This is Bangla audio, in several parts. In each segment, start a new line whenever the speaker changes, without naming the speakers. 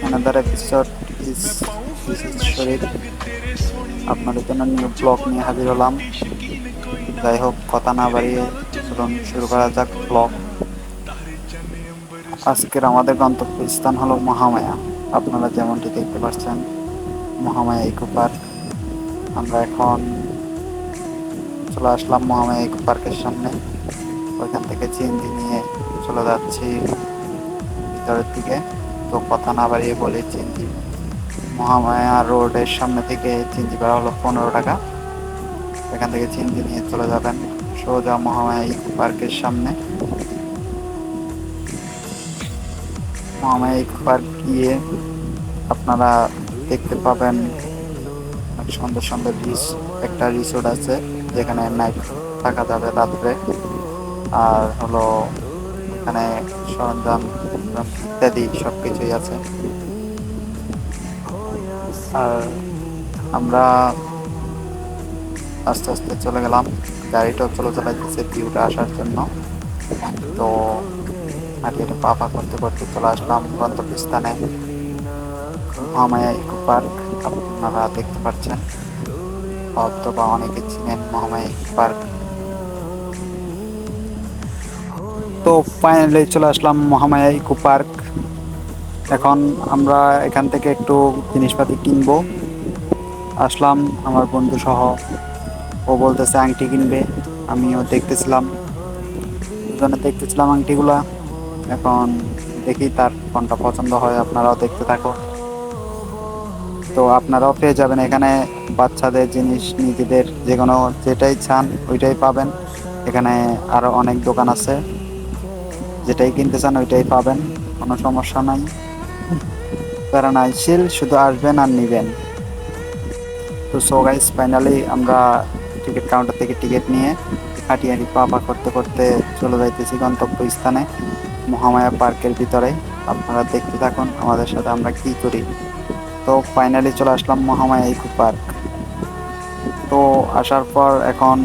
another episode is this is শরীফ আপনাদের জন্য নিউ ব্লগ নিয়ে হাজির হলাম। যাই হোক, কথা না বাড়িয়ে চলুন শুরু করা যাক ব্লগ। আজকের আমাদের গন্তব্যস্থান হলো মহামায়া। আপনারা যেমনটি দেখতে পাচ্ছেন, মহামায়া ইকো পার্ক। আমরা এখন চলে আসলাম মহামায়া ইকো পার্কের সামনে। ওইখান থেকে চিনজি নিয়ে চলে যাচ্ছি ভিতরের দিকে। তো কথা না বাড়িয়ে বলি, চিনজি মহামায়া রোডের সামনে থেকে চিনজি ভাড়া হলো 15 টাকা। এখান থেকে চিনজি নিয়ে চলে যাবেন সোজা মহামায়া ইকো পার্কের সামনে। মহামায়া ইকো পার্ক গিয়ে আপনারা দেখতে পাবেন সুন্দর সুন্দর একটা রিসোর্ট আছে, যেখানে নাইট থাকা যাবে রাত্রে। আর হলো এখানে সরঞ্জাম ইত্যাদি সবকিছুই আছে। আর আমরা আস্তে আস্তে চলে গেলাম, গাড়িটাও চলে যাচ্ছে ভিউটা আসার জন্য। তো হাঁটিয়ে পা করতে করতে চলে আসলাম গন্তব্যস্থানে মহামায়া ইকো পার্ক। আপনারা দেখতে পাচ্ছেন, অথবা অনেকে চিনেন মহামায়া ইকো পার্ক। তো ফাইনালি চলে আসলাম মহামায়া ইকো পার্ক। এখন আমরা এখান থেকে একটু জিনিসপাতি কিনবো। আসলাম আমার বন্ধু সহ, ও বলতেছে আংটি কিনবে, আমিও দেখতেছিলাম, দুজনে দেখতেছিলাম আংটিগুলা। এখন দেখি তার কোনটা পছন্দ হয়, আপনারাও দেখতে থাকো। তো আপনারাও পেয়ে যাবেন এখানে বাচ্চাদের জিনিস, নিজেদের যে কোনো যেটাই চান ওইটাই পাবেন। এখানে আরো অনেক দোকান আছে, যেটাই কিনতে চান ওইটাই পাবেন, কোনো সমস্যা নাই, প্যারা নাই, শুধু আসবেন আর নিবেন। তো সো গাইস, ফাইনালি আমরা টিকিট কাউন্টার থেকে টিকিট নিয়ে হাঁটি পা করতে করতে চলে যাইতেছি গন্তব্যস্থানে মহামায়া পার্কের ভিতরে। আপনারা দেখতে থাকুন আমাদের সাথে আমরা কি করি। তো ফাইনালি চলে আসলাম মহামায়া ইকো পার্ক। তো আসার পর এখন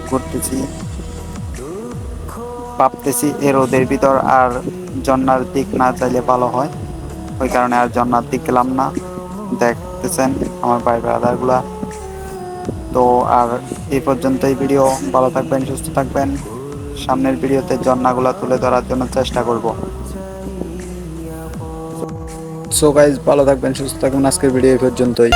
ঘুরতেছি, ভাবতেছি এর রোদের ভিতর আর ঝর্ণার দিক না চাইলে ভালো হয়, ওই কারণে আর ঝর্ণার দিক গেলাম না। দেখতেছেন আমার ভাই ব্রাদারগুলা। তো আর এই পর্যন্তই ভিডিও। ভালো থাকবেন, সুস্থ থাকবেন। সামনের ভিডিওতে ঝর্ণাগুলা তুলে ধরার জন্য চেষ্টা করব। সো গাইজ, ভালো থাকবেন, সুস্থ থাকবেন। আজকের ভিডিও এই পর্যন্তই।